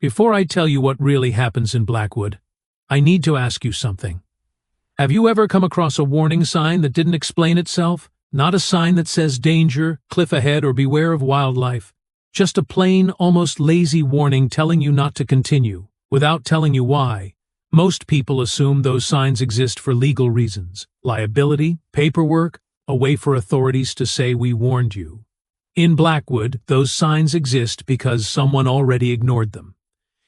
Before I tell you what really happens in Blackwood, I need to ask you something. Have you ever come across a warning sign that didn't explain itself? Not a sign that says danger, cliff ahead, or beware of wildlife. Just a plain, almost lazy warning telling you not to continue, without telling you why. Most people assume those signs exist for legal reasons. Liability, paperwork, a way for authorities to say we warned you. In Blackwood, those signs exist because someone already ignored them.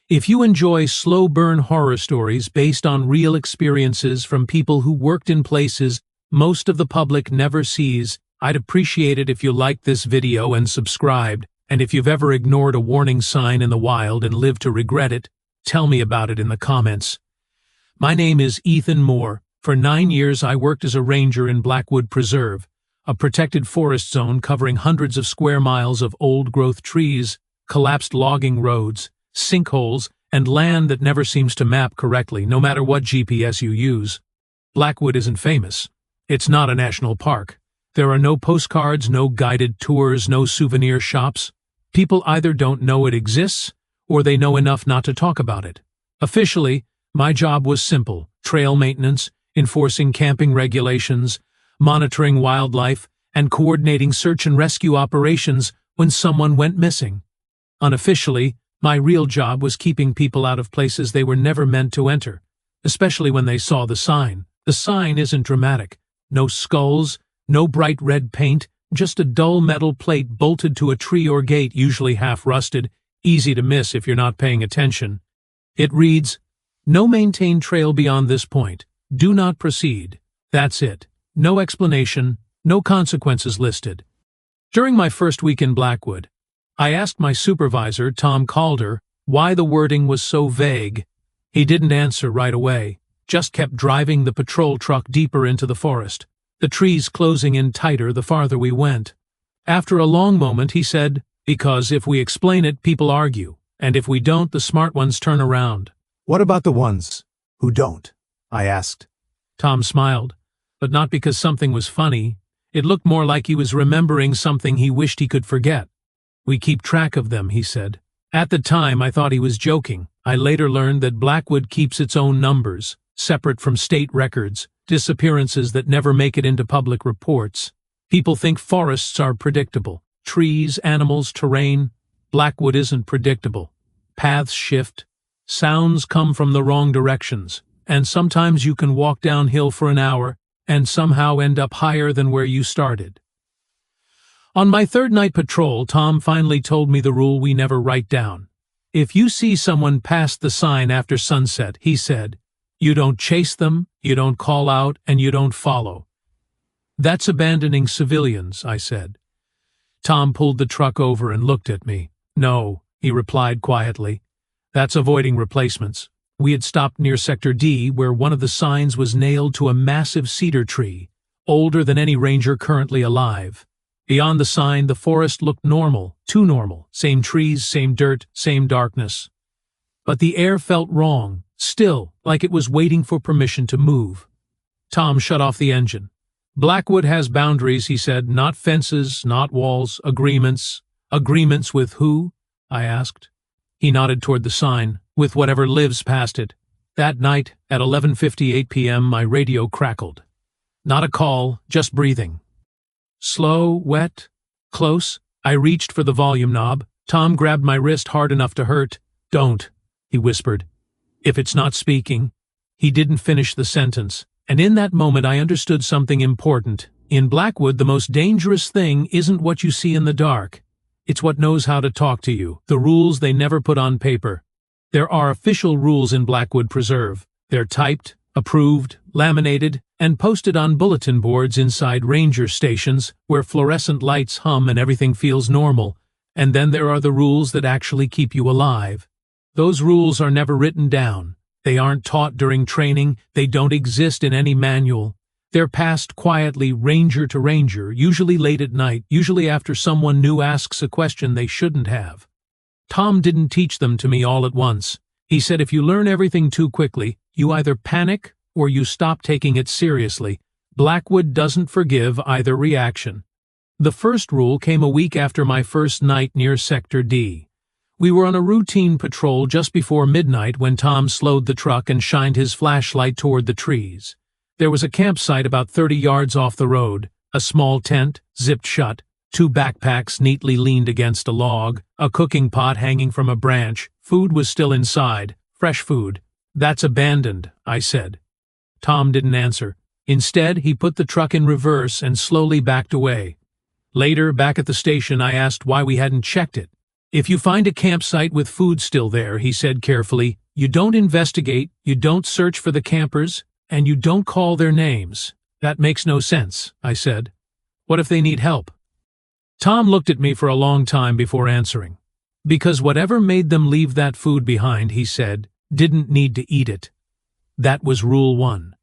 If you enjoy slow-burn horror stories based on real experiences from people who worked in places most of the public never sees, I'd appreciate it if you liked this video and subscribed, and if you've ever ignored a warning sign in the wild and lived to regret it, tell me about it in the comments. My name is Ethan Moore. For 9 years I worked as a ranger in Blackwood Preserve, a protected forest zone covering hundreds of square miles of old-growth trees, collapsed logging roads, sinkholes, and land that never seems to map correctly, no matter what GPS you use. Blackwood isn't famous. It's not a national park. There are no postcards, no guided tours, no souvenir shops. People either don't know it exists, or they know enough not to talk about it. Officially, my job was simple: trail maintenance, enforcing camping regulations, monitoring wildlife, and coordinating search and rescue operations when someone went missing. Unofficially, my real job was keeping people out of places they were never meant to enter, especially when they saw the sign. The sign isn't dramatic. No skulls, no bright red paint, just a dull metal plate bolted to a tree or gate, usually half-rusted, easy to miss if you're not paying attention. It reads, "No maintained trail beyond this point. Do not proceed." That's it. No explanation, no consequences listed. During my first week in Blackwood, I asked my supervisor, Tom Calder, why the wording was so vague. He didn't answer right away, just kept driving the patrol truck deeper into the forest, the trees closing in tighter the farther we went. After a long moment, he said, "Because if we explain it, people argue, and if we don't, the smart ones turn around." "What about the ones who don't?" I asked. Tom smiled, but not because something was funny. It looked more like he was remembering something he wished he could forget. "We keep track of them," he said. At the time, I thought he was joking. I later learned that Blackwood keeps its own numbers, separate from state records, disappearances that never make it into public reports. People think forests are predictable. Trees, animals, terrain. Blackwood isn't predictable. Paths shift. Sounds come from the wrong directions. And sometimes you can walk downhill for an hour and somehow end up higher than where you started. On my third night patrol, Tom finally told me the rule we never write down. If you see someone past the sign after sunset, he said, you don't chase them, you don't call out, and you don't follow. "That's abandoning civilians," I said. Tom pulled the truck over and looked at me. "No," he replied quietly. "That's avoiding replacements." We had stopped near Sector D, where one of the signs was nailed to a massive cedar tree, older than any ranger currently alive. Beyond the sign, the forest looked normal, too normal. Same trees, same dirt, same darkness. But the air felt wrong, still, like it was waiting for permission to move. Tom shut off the engine. "Blackwood has boundaries," he said, "not fences, not walls, agreements." "Agreements with who?" I asked. He nodded toward the sign, "With whatever lives past it." That night, at 11:58 p.m., my radio crackled. Not a call, just breathing. Slow, wet, close. I reached for the volume knob. Tom grabbed my wrist hard enough to hurt. "Don't," he whispered. "If it's not speaking." He didn't finish the sentence, and in that moment I understood something important. In Blackwood, the most dangerous thing isn't what you see in the dark. It's what knows how to talk to you, the rules they never put on paper. There are official rules in Blackwood Preserve. They're typed, approved, laminated, and posted on bulletin boards inside ranger stations where fluorescent lights hum and everything feels normal. And then there are the rules that actually keep you alive. Those rules are never written down. They aren't taught during training. They don't exist in any manual. They're passed quietly ranger to ranger, usually late at night, usually after someone new asks a question they shouldn't have. Tom didn't teach them to me all at once. He said if you learn everything too quickly, you either panic or you stop taking it seriously. Blackwood doesn't forgive either reaction. The first rule came a week after my first night near Sector D. We were on a routine patrol just before midnight when Tom slowed the truck and shined his flashlight toward the trees. There was a campsite about 30 yards off the road, a small tent, zipped shut, 2 backpacks neatly leaned against a log, a cooking pot hanging from a branch. Food was still inside, fresh food. "That's abandoned," I said. Tom didn't answer. Instead, he put the truck in reverse and slowly backed away. Later, back at the station, I asked why we hadn't checked it. "If you find a campsite with food still there," he said carefully, "you don't investigate, you don't search for the campers, and you don't call their names." "That makes no sense," I said. "What if they need help?" Tom looked at me for a long time before answering. "Because whatever made them leave that food behind," he said, "didn't need to eat it." That was Rule 1.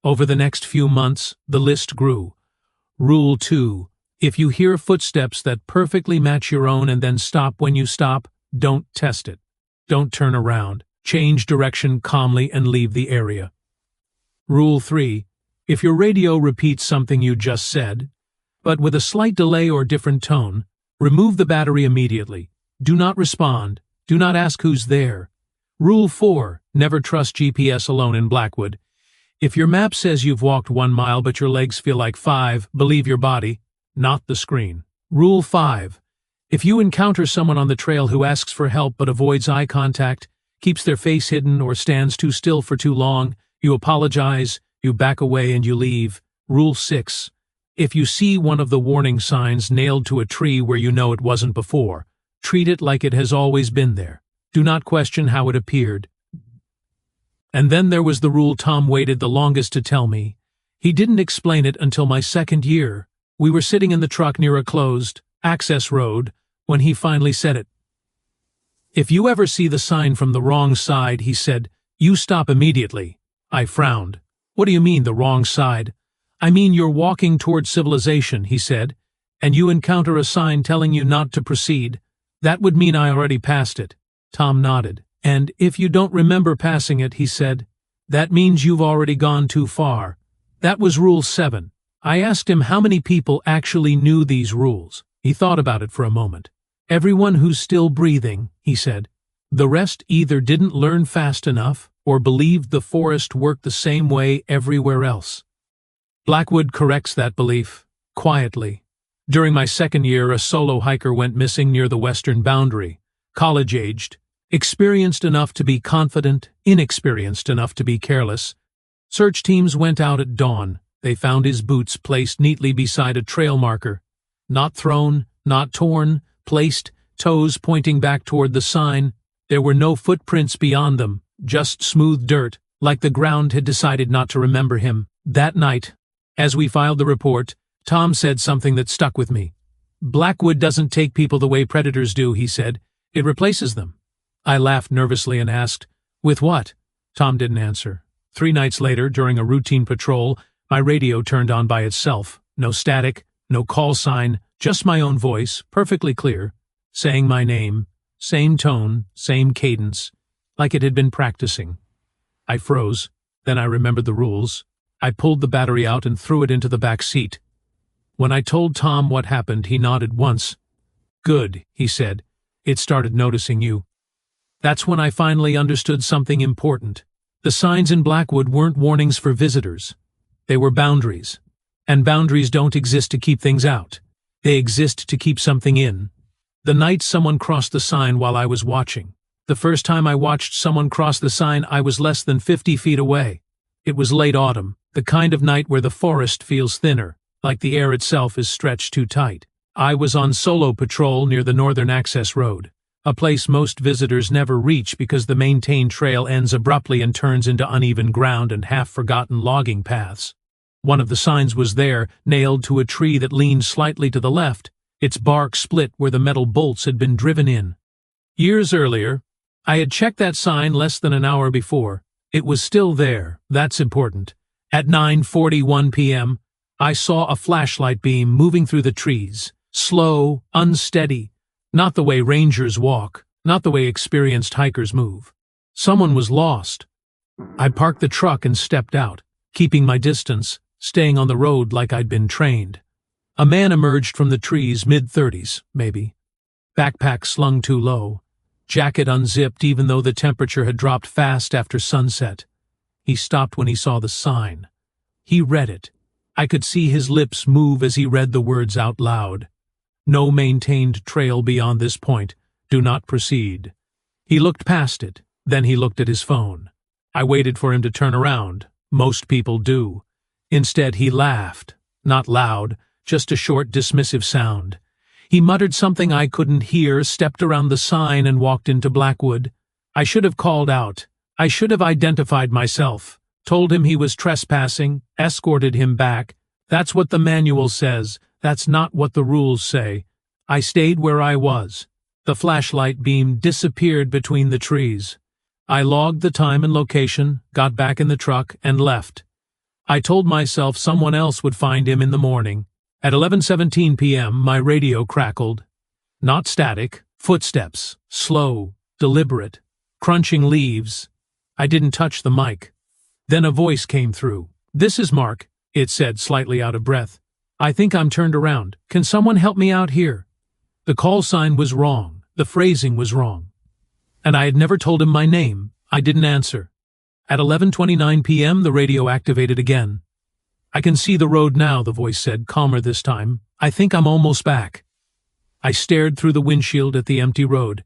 Over the next few months, the list grew. Rule 2. If you hear footsteps that perfectly match your own and then stop when you stop, don't test it. Don't turn around. Change direction calmly and leave the area. Rule 3. If your radio repeats something you just said, but with a slight delay or different tone, remove the battery immediately. Do not respond. Do not ask who's there. Rule 4. Never trust GPS alone in Blackwood. If your map says you've walked 1 mile but your legs feel like 5, believe your body, not the screen. Rule 5. If you encounter someone on the trail who asks for help but avoids eye contact, keeps their face hidden, or stands too still for too long, you apologize, you back away, and you leave. Rule 6. If you see one of the warning signs nailed to a tree where you know it wasn't before, treat it like it has always been there. Do not question how it appeared. And then there was the rule Tom waited the longest to tell me. He didn't explain it until my 2nd year. We were sitting in the truck near a closed access road when he finally said it. "If you ever see the sign from the wrong side," he said, "you stop immediately." I frowned. "What do you mean, the wrong side?" "I mean you're walking toward civilization," he said, "and you encounter a sign telling you not to proceed. That would mean I already passed it." Tom nodded. "And if you don't remember passing it," he said, "that means you've already gone too far." That was Rule 7. I asked him how many people actually knew these rules. He thought about it for a moment. "Everyone who's still breathing," he said. "The rest either didn't learn fast enough or believed the forest worked the same way everywhere else." Blackwood corrects that belief, quietly. During my 2nd year, a solo hiker went missing near the western boundary. College-aged, experienced enough to be confident, inexperienced enough to be careless. Search teams went out at dawn. They found his boots placed neatly beside a trail marker. Not thrown, not torn, placed, toes pointing back toward the sign. There were no footprints beyond them, just smooth dirt, like the ground had decided not to remember him. That night, as we filed the report, Tom said something that stuck with me. "Blackwood doesn't take people the way predators do," he said. "It replaces them." I laughed nervously and asked, "With what?" Tom didn't answer. 3 nights later, during a routine patrol, my radio turned on by itself. No static, no call sign, just my own voice, perfectly clear, saying my name, same tone, same cadence, like it had been practicing. I froze. Then I remembered the rules. I pulled the battery out and threw it into the back seat. When I told Tom what happened, he nodded once. "Good," he said. "It started noticing you." That's when I finally understood something important. The signs in Blackwood weren't warnings for visitors. They were boundaries. And boundaries don't exist to keep things out. They exist to keep something in. The night someone crossed the sign while I was watching. The first time I watched someone cross the sign, I was less than 50 feet away. It was late autumn, the kind of night where the forest feels thinner, like the air itself is stretched too tight. I was on solo patrol near the northern access road, a place most visitors never reach because the maintained trail ends abruptly and turns into uneven ground and half-forgotten logging paths. One of the signs was there, nailed to a tree that leaned slightly to the left, its bark split where the metal bolts had been driven in. Years earlier, I had checked that sign less than an hour before. It was still there, that's important. At 9:41 p.m., I saw a flashlight beam moving through the trees, slow, unsteady, not the way rangers walk, not the way experienced hikers move. Someone was lost. I parked the truck and stepped out, keeping my distance, staying on the road like I'd been trained. A man emerged from the trees, mid-30s, maybe. Backpack slung too low. jacket unzipped even though the temperature had dropped fast after sunset. He stopped when he saw the sign. He read it. I could see his lips move as he read the words out loud. No maintained trail beyond this point. Do not proceed. He looked past it. Then he looked at his phone. I waited for him to turn around. Most people do. Instead, he laughed. Not loud, just a short, dismissive sound. He muttered something I couldn't hear, stepped around the sign, and walked into Blackwood. I should have called out. I should have identified myself, told him he was trespassing, escorted him back. That's what the manual says. That's not what the rules say. I stayed where I was. The flashlight beam disappeared between the trees. I logged the time and location, got back in the truck, and left. I told myself someone else would find him in the morning. At 11:17 p.m., my radio crackled. Not static, footsteps, slow, deliberate, crunching leaves. I didn't touch the mic. Then a voice came through. "This is Mark," it said, slightly out of breath. "I think I'm turned around. Can someone help me out here?" The call sign was wrong. The phrasing was wrong. And I had never told him my name. I didn't answer. At 11:29 p.m., the radio activated again. "I can see the road now," the voice said, calmer this time. "I think I'm almost back." I stared through the windshield at the empty road.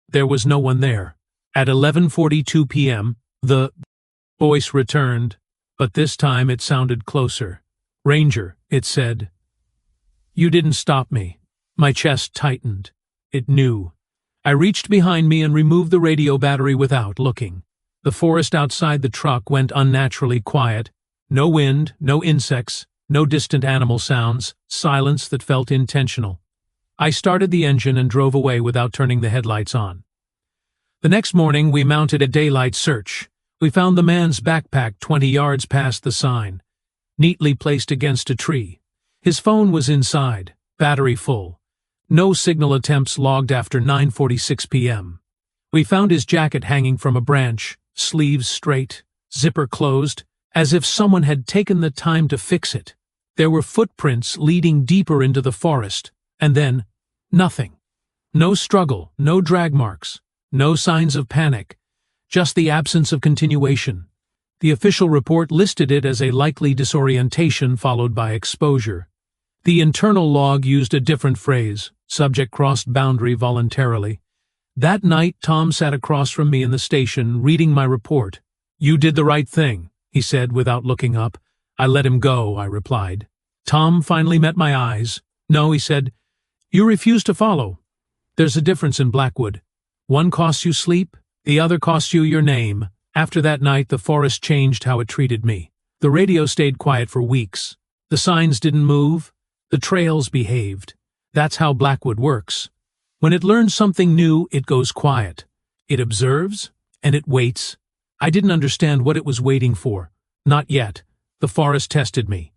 There was no one there. At 11:42 p.m., the voice returned, but this time it sounded closer. "Ranger," it said. "You didn't stop me." My chest tightened. It knew. I reached behind me and removed the radio battery without looking. The forest outside the truck went unnaturally quiet. No wind, no insects, no distant animal sounds, silence that felt intentional. I started the engine and drove away without turning the headlights on. The next morning, we mounted a daylight search. We found the man's backpack 20 yards past the sign, neatly placed against a tree. His phone was inside, battery full. No signal attempts logged after 9:46 p.m. We found his jacket hanging from a branch, sleeves straight, zipper closed, as if someone had taken the time to fix it. There were footprints leading deeper into the forest, and then nothing. No struggle, no drag marks, no signs of panic, just the absence of continuation. The official report listed it as a likely disorientation followed by exposure. The internal log used a different phrase, subject crossed boundary voluntarily. That night, Tom sat across from me in the station, reading my report. "You did the right thing," he said without looking up. "I let him go," I replied. Tom finally met my eyes. "No," he said. "You refuse to follow. There's a difference in Blackwood. One costs you sleep, the other costs you your name." After that night, the forest changed how it treated me. The radio stayed quiet for weeks. The signs didn't move. The trails behaved. That's how Blackwood works. When it learns something new, it goes quiet. It observes, and it waits. I didn't understand what it was waiting for. Not yet. The forest tested me.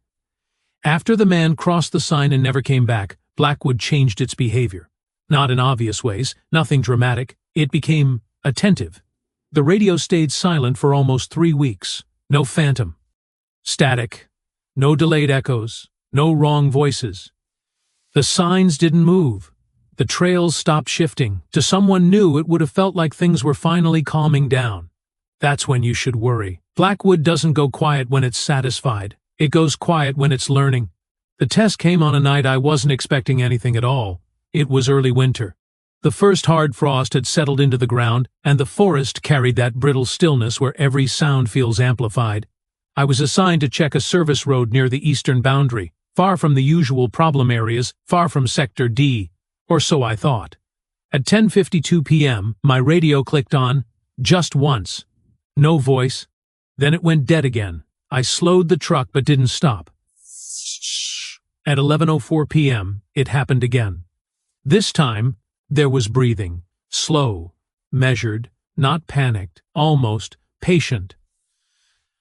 After the man crossed the sign and never came back, Blackwood changed its behavior. Not in obvious ways, nothing dramatic. It became attentive. The radio stayed silent for almost 3 weeks. No phantom. Static. No delayed echoes. No wrong voices. The signs didn't move. The trails stopped shifting. To someone new, it would have felt like things were finally calming down. That's when you should worry. Blackwood doesn't go quiet when it's satisfied. It goes quiet when it's learning. The test came on a night I wasn't expecting anything at all. It was early winter. The first hard frost had settled into the ground, and the forest carried that brittle stillness where every sound feels amplified. I was assigned to check a service road near the eastern boundary, far from the usual problem areas, far from Sector D, or so I thought. At 10:52 p.m., my radio clicked on, just once. No voice. Then it went dead again. I slowed the truck but didn't stop. At 11:04 p.m., it happened again. This time, there was breathing. Slow, measured, not panicked, almost patient.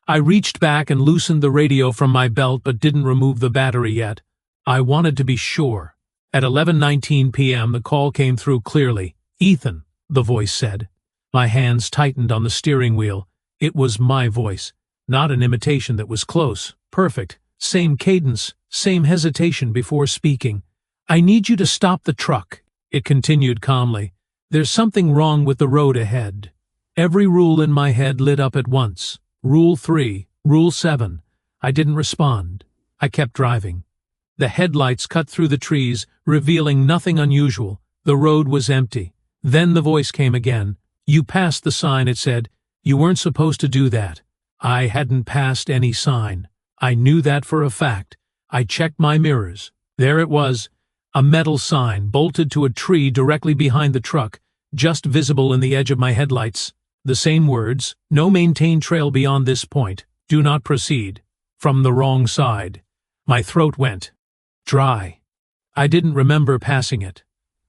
I reached back and loosened the radio from my belt but didn't remove the battery yet. I wanted to be sure. At 11:19 p.m. the call came through clearly. "Ethan," the voice said. My hands tightened on the steering wheel. It was my voice, not an imitation that was close, perfect, same cadence, same hesitation before speaking. "I need you to stop the truck," it continued calmly. There's something wrong with the road ahead. Every rule in my head lit up at once. Rule 3, Rule 7. I didn't respond. I kept driving. The headlights cut through the trees, revealing nothing unusual. The road was empty. Then the voice came again. You passed the sign, it said. You weren't supposed to do that. I hadn't passed any sign. I knew that for a fact. I checked my mirrors. There it was, a metal sign bolted to a tree directly behind the truck, just visible in the edge of my headlights. The same words, no maintained trail beyond this point. Do not proceed. From the wrong side. My throat went dry. I didn't remember passing it.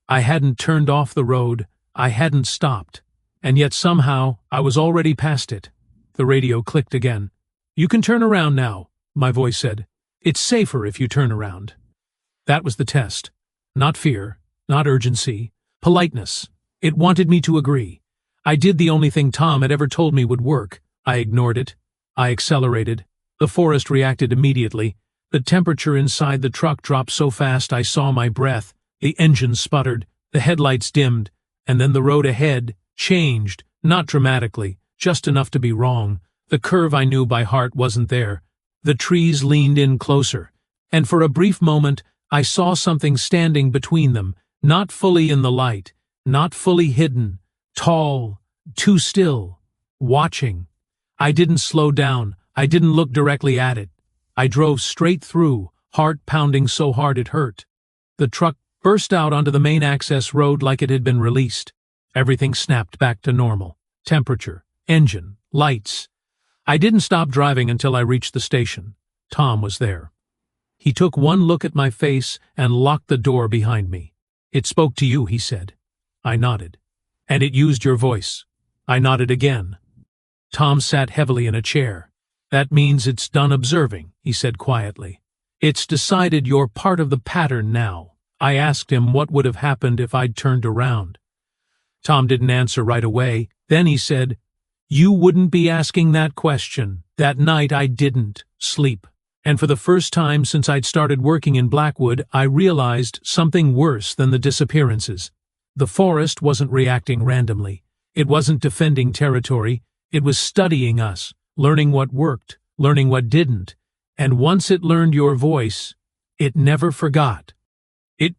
I hadn't turned off the road. I hadn't stopped. And yet somehow I was already past it. The radio clicked again. You can turn around now, my voice said. It's safer if you turn around. That was the test. Not fear, not urgency, politeness. It wanted me to agree. I did the only thing Tom had ever told me would work. I ignored it. I accelerated. The forest reacted immediately. The temperature inside the truck dropped so fast I saw my breath. The engine sputtered. The headlights dimmed. And then the road ahead changed, not dramatically, just enough to be wrong. The curve I knew by heart wasn't there. The trees leaned in closer. And for a brief moment, I saw something standing between them, not fully in the light, not fully hidden, tall, too still, watching. I didn't slow down. I didn't look directly at it. I drove straight through, heart pounding so hard it hurt. The truck burst out onto the main access road like it had been released. Everything snapped back to normal. Temperature, engine, lights. I didn't stop driving until I reached the station. Tom was there. He took one look at my face and locked the door behind me. It spoke to you, he said. I nodded. And it used your voice. I nodded again. Tom sat heavily in a chair. That means it's done observing, he said quietly. It's decided you're part of the pattern now. I asked him what would have happened if I'd turned around. Tom didn't answer right away. Then he said, You wouldn't be asking that question. That night I didn't sleep. And for the first time since I'd started working in Blackwood, I realized something worse than the disappearances. The forest wasn't reacting randomly. It wasn't defending territory. It was studying us, learning what worked, learning what didn't. And once it learned your voice, it never forgot.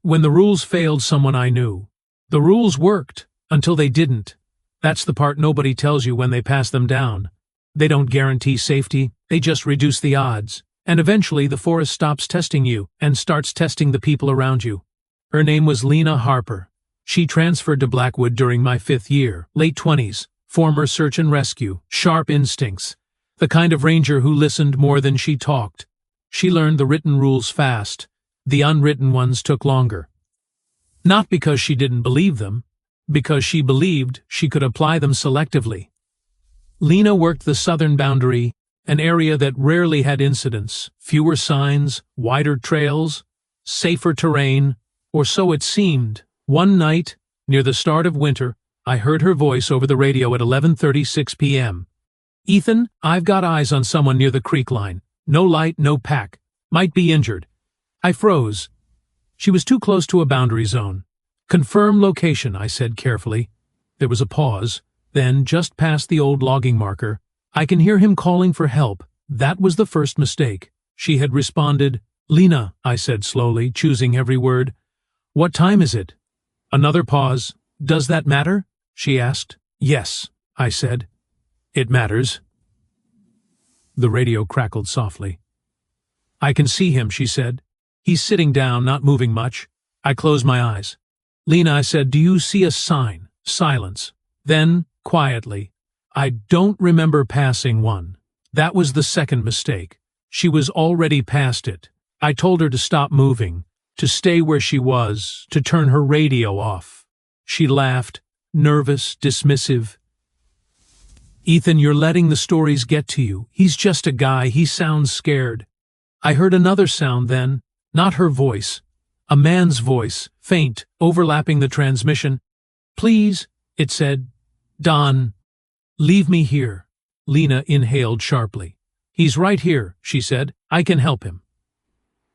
When the rules failed someone I knew. The rules worked until they didn't. That's the part nobody tells you when they pass them down. They don't guarantee safety, they just reduce the odds. And eventually the forest stops testing you and starts testing the people around you. Her name was Lena Harper. She transferred to Blackwood during my 5th year, late 20s, former search and rescue, sharp instincts, the kind of ranger who listened more than she talked. She learned the written rules fast. The unwritten ones took longer. Not because she didn't believe them, because she believed she could apply them selectively. Lena worked the southern boundary, an area that rarely had incidents, fewer signs, wider trails, safer terrain, or so it seemed. One night, near the start of winter, I heard her voice over the radio at 11:36 p.m. Ethan, I've got eyes on someone near the creek line. No light, no pack. Might be injured. I froze. She was too close to a boundary zone. Confirm location, I said carefully. There was a pause. Then, just past the old logging marker, I can hear him calling for help. That was the first mistake. She had responded. Lena, I said slowly, choosing every word. What time is it? Another pause. Does that matter? She asked. Yes, I said. It matters. The radio crackled softly. I can see him, she said. He's sitting down, not moving much. I closed my eyes. Lena, I said, do you see a sign? Silence. Then, quietly, I don't remember passing one. That was the second mistake. She was already past it. I told her to stop moving, to stay where she was, to turn her radio off. She laughed, nervous, dismissive. Ethan, you're letting the stories get to you. He's just a guy. He sounds scared. I heard another sound then, not her voice. A man's voice, faint, overlapping the transmission. Please, it said. Don, leave me here. Lena inhaled sharply. He's right here, she said. I can help him.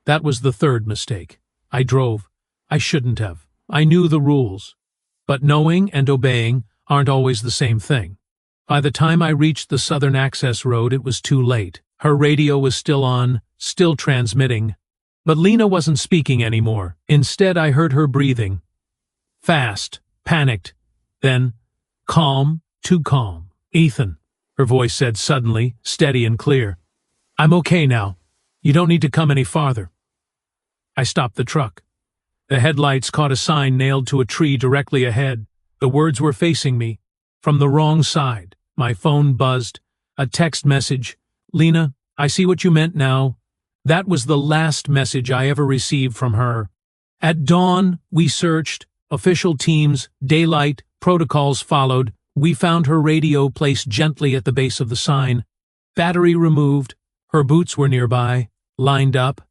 That was the third mistake. I drove. I shouldn't have. I knew the rules. But knowing and obeying aren't always the same thing. By the time I reached the southern access road, it was too late. Her radio was still on, still transmitting. But Lena wasn't speaking anymore. Instead, I heard her breathing. Fast, panicked, then calm, too calm. "Ethan," her voice said suddenly, steady and clear. "I'm okay now. You don't need to come any farther." I stopped the truck. The headlights caught a sign nailed to a tree directly ahead. The words were facing me, from the wrong side. My phone buzzed. A text message. "Lena, I see what you meant now." That was the last message I ever received from her. At dawn, we searched. Official teams, daylight, protocols followed. We found her radio placed gently at the base of the sign. Battery removed. Her boots were nearby, lined up,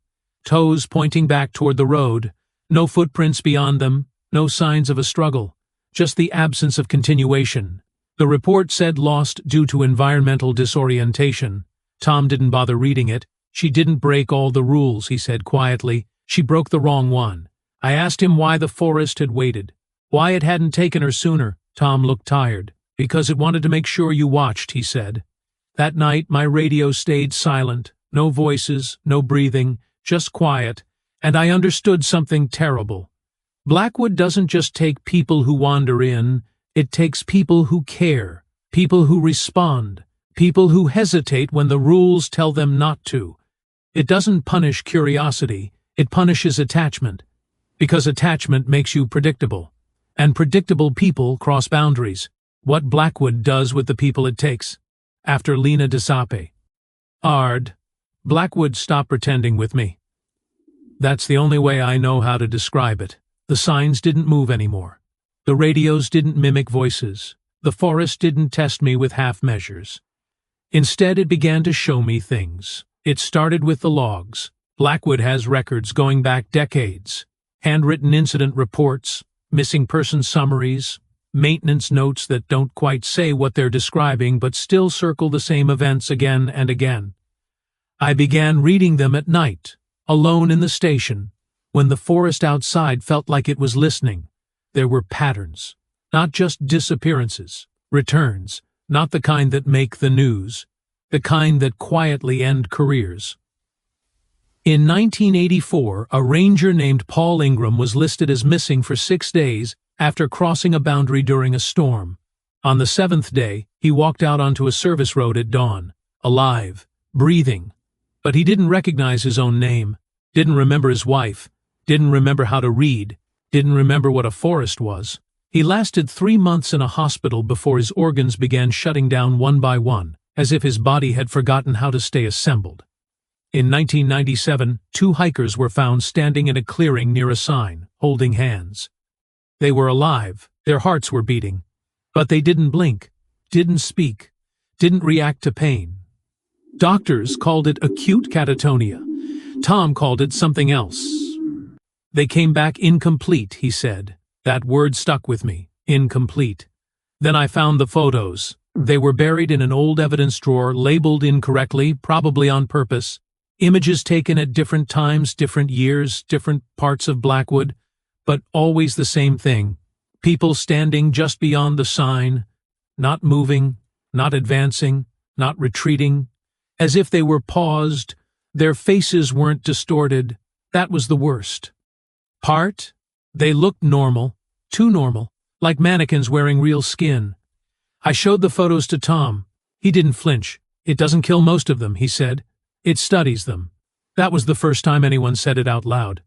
toes pointing back toward the road. No footprints beyond them, no signs of a struggle, just the absence of continuation. The report said lost due to environmental disorientation. Tom didn't bother reading it. "She didn't break all the rules," he said quietly. "She broke the wrong one." I asked him why the forest had waited, why it hadn't taken her sooner. Tom looked tired. "Because it wanted to make sure you watched," he said. That night, my radio stayed silent. No voices, no breathing, just quiet. And I understood something terrible. Blackwood doesn't just take people who wander in, it takes people who care, people who respond, people who hesitate when the rules tell them not to. It doesn't punish curiosity, it punishes attachment. Because attachment makes you predictable. And predictable people cross boundaries. What Blackwood does with the people it takes. After Lena Desape. Blackwood stopped pretending with me. That's the only way I know how to describe it. The signs didn't move anymore. The radios didn't mimic voices. The forest didn't test me with half measures. Instead, it began to show me things. It started with the logs. Blackwood has records going back decades. Handwritten incident reports, missing person summaries, maintenance notes that don't quite say what they're describing but still circle the same events again and again. I began reading them at night, alone in the station, when the forest outside felt like it was listening. There were patterns, not just disappearances, returns, not the kind that make the news, the kind that quietly end careers. In 1984, a ranger named Paul Ingram was listed as missing for 6 days after crossing a boundary during a storm. On the 7th day, he walked out onto a service road at dawn, alive, breathing. But he didn't recognize his own name, didn't remember his wife, didn't remember how to read, didn't remember what a forest was. He lasted 3 months in a hospital before his organs began shutting down one by one, as if his body had forgotten how to stay assembled. In 1997, 2 hikers were found standing in a clearing near a sign, holding hands. They were alive, their hearts were beating, but they didn't blink, didn't speak, didn't react to pain. Doctors called it acute catatonia. Tom called it something else. "They came back incomplete," he said. That word stuck with me, incomplete. Then I found the photos. They were buried in an old evidence drawer, labeled incorrectly, probably on purpose. Images taken at different times, different years, different parts of Blackwood, but always the same thing. People standing just beyond the sign, not moving, not advancing, not retreating, as if they were paused. Their faces weren't distorted. That was the worst part. They looked normal, too normal, like mannequins wearing real skin. I showed the photos to Tom. He didn't flinch. "It doesn't kill most of them," he said. "It studies them." That was the first time anyone said it out loud.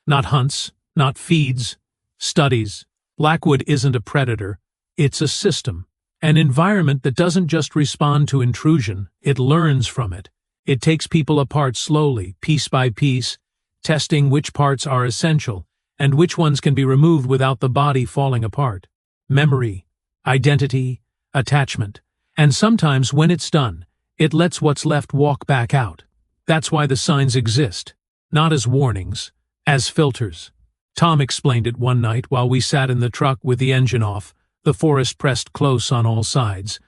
Not hunts, not feeds, studies. Blackwood isn't a predator. It's a system. An environment that doesn't just respond to intrusion, it learns from it. It takes people apart slowly, piece by piece, testing which parts are essential and which ones can be removed without the body falling apart. Memory, identity, attachment. And sometimes when it's done, it lets what's left walk back out. That's why the signs exist. Not as warnings, as filters. Tom explained it one night while we sat in the truck with the engine off, the forest pressed close on all sides.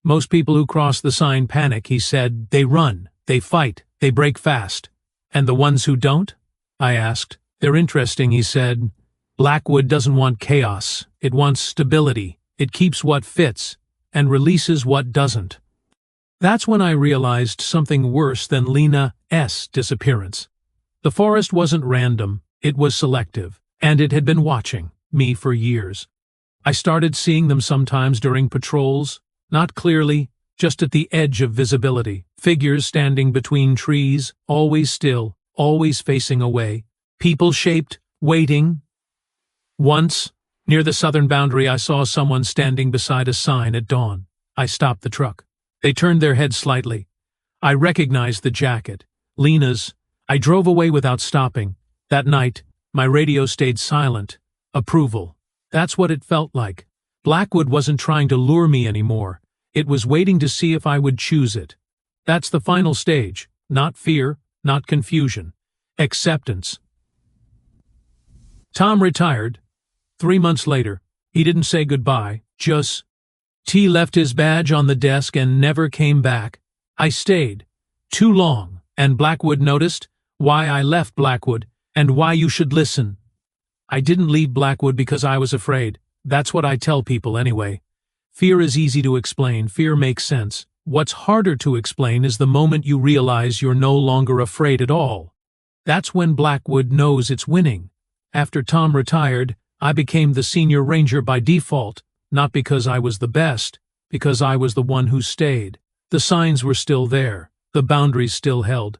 "Most people who cross the sign panic," he said. "They run, they fight, they break fast." "And the ones who don't?" I asked. "They're interesting," he said. Blackwood doesn't want chaos. It wants stability. It keeps what fits and releases what doesn't. That's when I realized something worse than Lena's disappearance. The forest wasn't random, it was selective, and it had been watching me for years. I started seeing them sometimes during patrols, not clearly, just at the edge of visibility, figures standing between trees, always still, always facing away, people-shaped, waiting. Once, near the southern boundary, I saw someone standing beside a sign at dawn. I stopped the truck. They turned their heads slightly. I recognized the jacket. Lena's. I drove away without stopping. That night, my radio stayed silent. Approval. That's what it felt like. Blackwood wasn't trying to lure me anymore. It was waiting to see if I would choose it. That's the final stage. Not fear, not confusion. Acceptance. Tom retired. 3 months later, he didn't say goodbye, just T left his badge on the desk and never came back. I stayed. Too long, and Blackwood noticed. Why I left Blackwood, and why you should listen. I didn't leave Blackwood because I was afraid. That's what I tell people anyway. Fear is easy to explain. Fear makes sense. What's harder to explain is the moment you realize you're no longer afraid at all. That's when Blackwood knows it's winning. After Tom retired, I became the senior ranger by default. Not because I was the best, because I was the one who stayed. The signs were still there, the boundaries still held.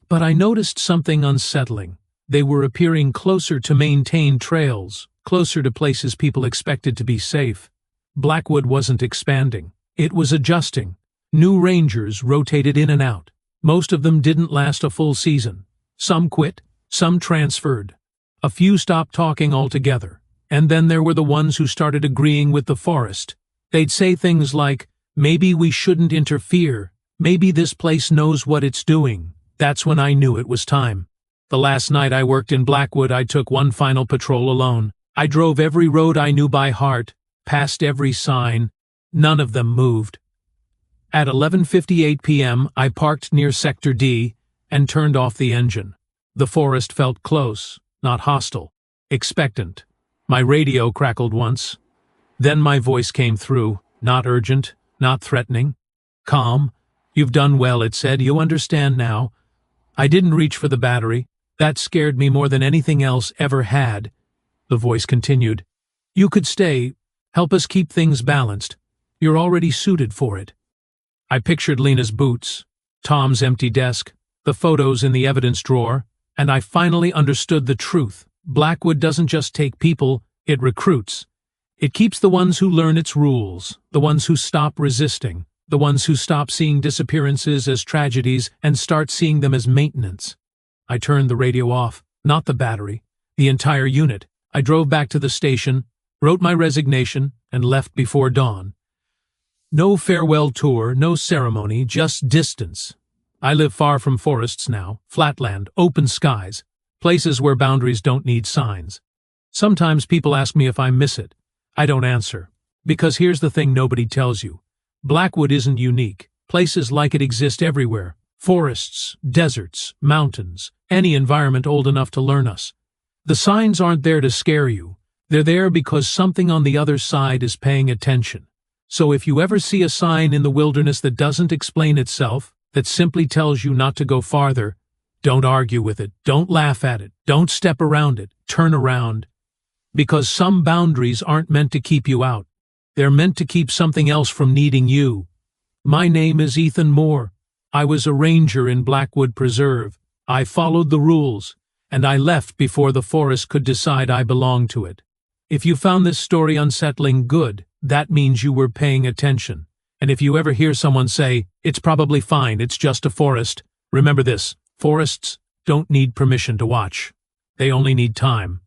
But I noticed something unsettling. They were appearing closer to maintained trails, closer to places people expected to be safe. Blackwood wasn't expanding. It was adjusting. New rangers rotated in and out. Most of them didn't last a full season. Some quit, some transferred. A few stopped talking altogether. And then there were the ones who started agreeing with the forest. They'd say things like, maybe we shouldn't interfere, maybe this place knows what it's doing. That's when I knew it was time. The last night I worked in Blackwood, I took one final patrol alone. I drove every road I knew by heart, passed every sign. None of them moved. At 11:58 p.m., I parked near Sector D and turned off the engine. The forest felt close, not hostile, expectant. My radio crackled once. Then my voice came through, not urgent, not threatening. Calm. You've done well, it said. You understand now. I didn't reach for the battery. That scared me more than anything else ever had. The voice continued. You could stay. Help us keep things balanced. You're already suited for it. I pictured Lena's boots, Tom's empty desk, the photos in the evidence drawer, and I finally understood the truth. Blackwood doesn't just take people, it recruits. It keeps the ones who learn its rules, the ones who stop resisting, the ones who stop seeing disappearances as tragedies and start seeing them as maintenance. I turned the radio off, not the battery, the entire unit. I drove back to the station, wrote my resignation, and left before dawn. No farewell tour, no ceremony, just distance. I live far from forests now, flatland, open skies. Places where boundaries don't need signs. Sometimes people ask me if I miss it. I don't answer. Because here's the thing nobody tells you. Blackwood isn't unique. Places like it exist everywhere. Forests, deserts, mountains, any environment old enough to learn us. The signs aren't there to scare you. They're there because something on the other side is paying attention. So if you ever see a sign in the wilderness that doesn't explain itself, that simply tells you not to go farther, don't argue with it, don't laugh at it, don't step around it, turn around. Because some boundaries aren't meant to keep you out. They're meant to keep something else from needing you. My name is Ethan Moore. I was a ranger in Blackwood Preserve. I followed the rules, and I left before the forest could decide I belonged to it. If you found this story unsettling, good. That means you were paying attention. And if you ever hear someone say, it's probably fine, it's just a forest, remember this. Forests don't need permission to watch. They only need time.